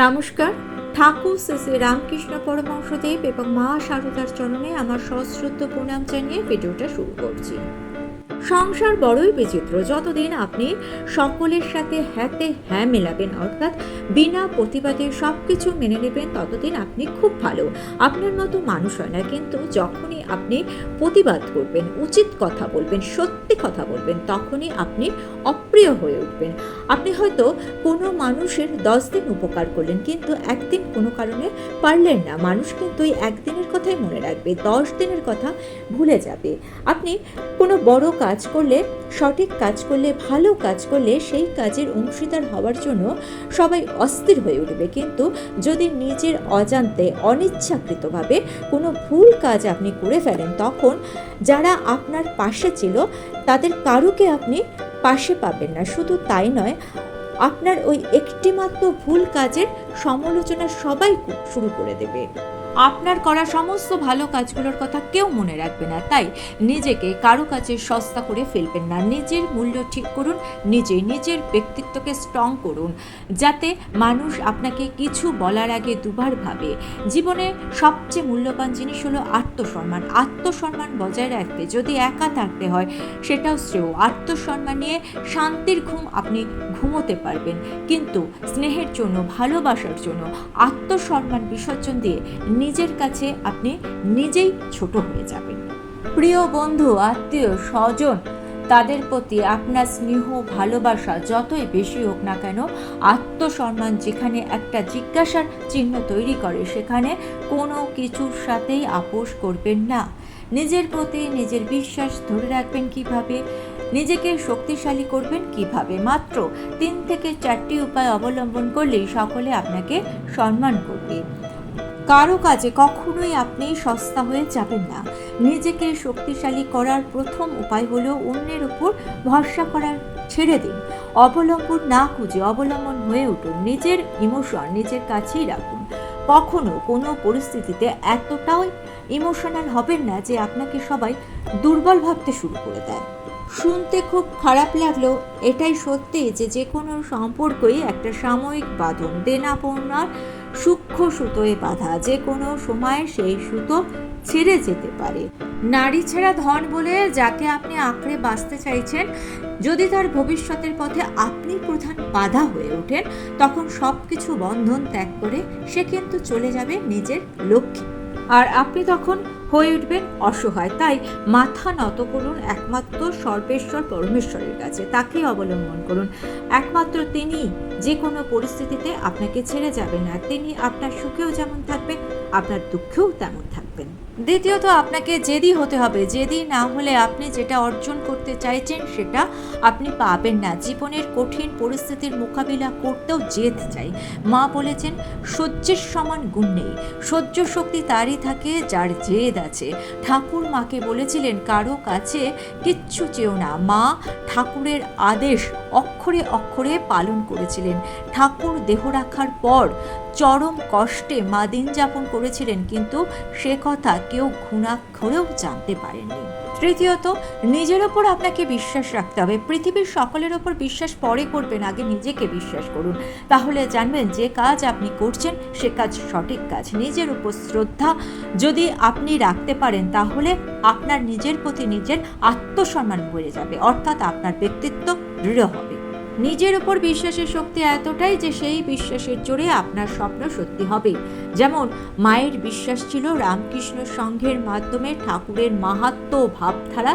নমস্কার। ঠাকুর শ্রী শ্রী রামকৃষ্ণ পরমহংসদেব এবং মা শারদার চরণে আমার সশ্রদ্ধ প্রণাম জানিয়ে ভিডিওটা শুরু করছি। সংসার বড়ই বিচিত্র। যতদিন আপনি সকলের সাথে হ্যাঁতে হ্যাঁ মেলাবেন, অর্থাৎ বিনা প্রতিবাদে সব কিছু মেনে নেবেন, ততদিন আপনি খুব ভালো, আপনার মতো মানুষ হয় না। কিন্তু যখনই আপনি প্রতিবাদ করবেন, উচিত কথা বলবেন, সত্যি কথা বলবেন, তখনই আপনি অপ্রিয় হয়ে উঠবেন। আপনি হয়তো কোনো মানুষের 10 দিন উপকার করলেন, কিন্তু একদিন কোনো কারণে পারলেন না। মানুষ কিন্তু এই একদিনের কথাই মনে রাখবে, 10 দিনের কথা ভুলে যাবে। আপনি কোনো বড় কাজ করলে, সঠিক কাজ করলে, ভালো কাজ করলে সেই কাজের অংশীদার হওয়ার জন্য সবাই অস্থির হয়ে উঠবে। কিন্তু যদি নিজের অজান্তে অনিচ্ছাকৃতভাবে কোনো ভুল কাজ আপনি করে ফেলেন, তখন যারা আপনার পাশে ছিল তাদের কারুকে আপনি পাশে পাবেন না। শুধু তাই নয়, আপনার ওই একটিমাত্র ভুল কাজের সমালোচনা সবাই শুরু করে দেবে। আপনার করা সমস্ত ভালো কাজগুলোর কথা কেউ মনে রাখবে না। তাই নিজেকে কারো কাছে সস্তা করে ফেলবেন না। নিজের মূল্য ঠিক করুন, নিজের ব্যক্তিত্বকে স্ট্রং করুন, যাতে মানুষ আপনাকে কিছু বলার আগে দুবার ভাবে। জীবনে সবচেয়ে মূল্যবান জিনিস হলো আত্মসম্মান। আত্মসম্মান বজায় রাখতে যদি একা থাকতে হয়, সেটাও শ্রেয়। আত্মসম্মান নিয়ে শান্তির ঘুম আপনি ঘুমোতে পারবেন, কিন্তু স্নেহের জন্য, ভালোবাসার জন্য আত্মসম্মান বিসর্জন দিয়ে নিজের কাছে আপনি নিজেই ছোট হয়ে যাবেন। প্রিয় বন্ধু, আত্মীয় স্বজন, তাদের প্রতি আপনার স্নেহ ভালোবাসা যতই বেশি হোক না কেন, আত্মসম্মান যেখানে একটা জিজ্ঞাসার চিহ্ন তৈরি করে, সেখানে কোনো কিছুর সাথেই আপোষ করবেন না। নিজের প্রতি নিজের বিশ্বাস ধরে রাখবেন কিভাবে, নিজেকে শক্তিশালী করবেন কিভাবে? মাত্র 3 থেকে 4টি উপায় অবলম্বন করলেই সকলে আপনাকে সম্মান করবে। কারো কাজে কখনোই আপনি সস্তা হয়ে যাবেন না। নিজেকে শক্তিশালী করার প্রথম উপায় হলো অন্যের উপর ভরসা করার ছেড়ে দিন। অবলম্বন না খুঁজে অবলম্বন হয়ে উঠুন। নিজের ইমোশন নিজের কাছেই রাখুন। কখনো কোনো পরিস্থিতিতে এতটাও ইমোশনাল হবেন না যে আপনাকে সবাই দুর্বল ভাবতে শুরু করে দেয়। শুনতে খুব খারাপ লাগলেও এটাই সত্যি যে কোনো সম্পর্কই একটা সাময়িক বাঁধন, দেনা পাওনার সূক্ষ্ম সুতোয় বাঁধা। যে কোনো সময় সেই সুতো ছিঁড়ে যেতে পারে। নারী ছাড়া ধন বলে যাকে আপনি আঁকড়ে বাঁচতে চাইছেন, যদি তার ভবিষ্যতের পথে আপনি প্রধান বাধা হয়ে ওঠেন, তখন সব কিছু বন্ধন ত্যাগ করে সে কিন্তু চলে যাবে নিজের লক্ষ্যে, আর আপনি তখন হয়ে উঠবেন অসহায়। তাই মাথা নত করুন একমাত্র সর্বেশ্বর পরমেশ্বরের কাছে, তাকে অবলম্বন করুন। একমাত্র তিনি যে কোনো পরিস্থিতিতে আপনাকে ছেড়ে যাবেন না। তিনি আপনার সুখেও যেমন থাকবেন, আপনার দুঃখেও তেমন থাকবেন। দ্বিতীয়ত, আপনাকে জেদি হতে হবে। জেদি না হলে আপনি যেটা অর্জন করতে চাইছেন সেটা আপনি পাবেন না। জীবনের কঠিন পরিস্থিতির মোকাবিলা করতেও জেদ চাই। মা বলেছেন, সহ্যের সমান গুণ নেই। সহ্য শক্তি তারই থাকে যার জেদ আছে। ঠাকুর মাকে বলেছিলেন, কারো কাছে কিচ্ছু চেও না। মা ঠাকুরের আদেশ অক্ষরে অক্ষরে পালন করেছিলেন। ঠাকুর দেহ রাখার পর চরম কষ্টে মা দিন যাপন করেছিলেন, কিন্তু সে কথা কেউ ঘুণাক্ষরেও জানতে পারেননি। তৃতীয়ত, নিজের ওপর আপনাকে বিশ্বাস রাখতে হবে। পৃথিবীর সকলের ওপর বিশ্বাস পরে করবেন, আগে নিজেকে বিশ্বাস করুন। তাহলে জানবেন যে কাজ আপনি করছেন সে কাজ সঠিক কাজ। নিজের উপর শ্রদ্ধা যদি আপনি রাখতে পারেন, তাহলে আপনার নিজের প্রতি নিজের আত্মসম্মান বেড়ে যাবে, অর্থাৎ আপনার ব্যক্তিত্ব দৃঢ় হবে। নিজের উপর বিশ্বাসের শক্তি এতটাই যে সেই বিশ্বাসের জোরে আপনার স্বপ্ন সত্যি হবে। যেমন মায়ের বিশ্বাস ছিল রামকৃষ্ণ সংঘের মাধ্যমে ঠাকুরের মাহাত্ম্য ভাবধারা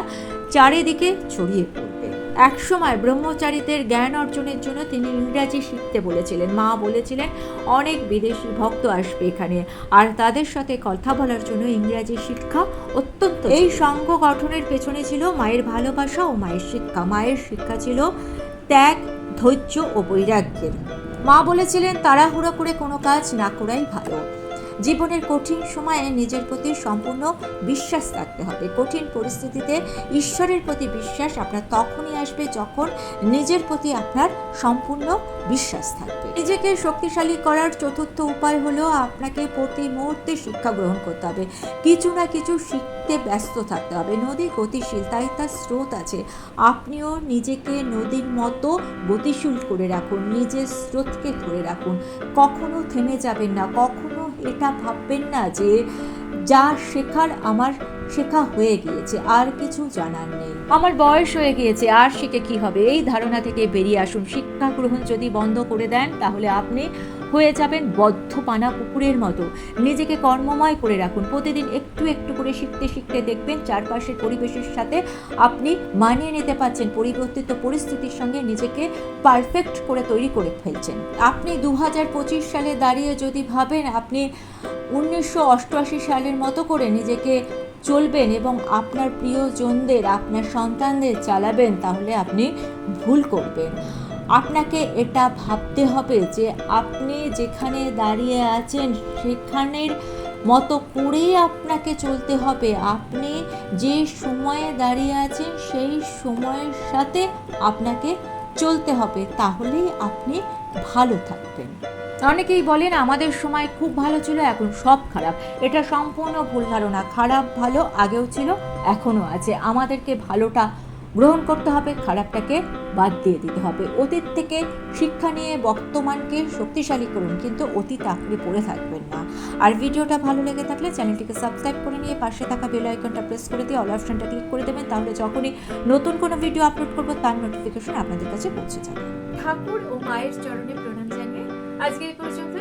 চারিদিকে ছড়িয়ে পড়বে। একসময় ব্রহ্মচারীদের জ্ঞান অর্জনের জন্য তিনি ইংরাজি শিখতে বলেছিলেন। মা বলেছিলেন, অনেক বিদেশি ভক্ত আসবে এখানে, আর তাদের সাথে কথা বলার জন্য ইংরাজি শিক্ষা অত্যন্ত। এই সংঘ গঠনের পেছনে ছিল মায়ের ভালোবাসা ও মায়ের শিক্ষা। মায়ের শিক্ষা ছিল ত্যাগ, ধৈর্য ও বৈরাগ্যের। মা বলেছিলেন, তাড়াহুড়ো করে কোনো কাজ না করাই ভালো। জীবনের কঠিন সময়ে নিজের প্রতি সম্পূর্ণ বিশ্বাস রাখতে হবে। কঠিন পরিস্থিতিতে ঈশ্বরের প্রতি বিশ্বাস আপনার তখনই আসবে যখন নিজের প্রতি আপনার সম্পূর্ণ বিশ্বাস থাকবে। নিজেকে শক্তিশালী করার চতুর্থ উপায় হলো আপনাকে প্রতি মুহূর্তে শিক্ষা গ্রহণ করতে হবে, কিছু না কিছু শিখতে ব্যস্ত থাকতে হবে। নদী গতিশীল, তাই তার স্রোত আছে। আপনিও নিজেকে নদীর মতো গতিশীল করে রাখুন, নিজের স্রোতকে ধরে রাখুন, কখনো থেমে যাবেন না, কখনো এটা ভাববেন না যে যা শেখার আমার শেখা হয়ে গিয়েছে, আর কিছু জানার নেই, আমার বয়স হয়ে গিয়েছে, আর শিখে কি হবে, এই ধারণা থেকে বেরিয়ে আসুন। শিক্ষা গ্রহণ যদি বন্ধ করে দেন তাহলে আপনি হয়ে যাবেন বদ্ধপানা কুকুরের মতো। নিজেকে কর্মময় করে রাখুন, প্রতিদিন একটু একটু করে শিখতে শিখতে দেখবেন চারপাশের পরিবেশের সাথে আপনি মানিয়ে নিতে পারছেন, পরিবর্তিত পরিস্থিতির সঙ্গে নিজেকে পারফেক্ট করে তৈরি করে ফেলছেন। আপনি 2025 সালে দাঁড়িয়ে যদি ভাবেন আপনি 1988 সালের মতো করে নিজেকে চলবেন এবং আপনার প্রিয়জনদের, আপনার সন্তানদের চালাবেন, তাহলে আপনি ভুল করবেন। আপনাকে এটা ভাবতে হবে যে আপনি যেখানে দাঁড়িয়ে আছেন সেখানের মতো করেই আপনাকে চলতে হবে। আপনি যে সময়ে দাঁড়িয়ে আছেন সেই সময়ের সাথে আপনাকে চলতে হবে, তাহলেই আপনি ভালো থাকবেন। অনেকেই বলেন আমাদের সময় খুব ভালো ছিল, এখন সব খারাপ। এটা সম্পূর্ণ ভুল ধারণা। খারাপ ভালো আগেও ছিল, এখনও আছে। আমাদেরকে ভালোটা গ্রহণ করতে হবে, খারাপটাকে বাদ দিয়ে দিতে হবে। অতীত থেকে শিক্ষা নিয়ে বর্তমানকে শক্তিশালী করুন, কিন্তু অতীত আঁকড়ে পড়ে থাকবেন না। আর ভিডিওটা ভালো লেগে থাকলে চ্যানেলটিকে সাবস্ক্রাইব করে নিয়ে পাশে থাকা বেল আইকনটা প্রেস করে দিয়ে অল অপশনটা ক্লিক করে দেবেন, তাহলে যখনই নতুন কোনো ভিডিও আপলোড করবো তার নোটিফিকেশন আপনাদের কাছে পৌঁছে যাবে। ঠাকুর ও মায়ের চরণে প্রণাম জানিয়ে আজকে এই পর্যন্ত।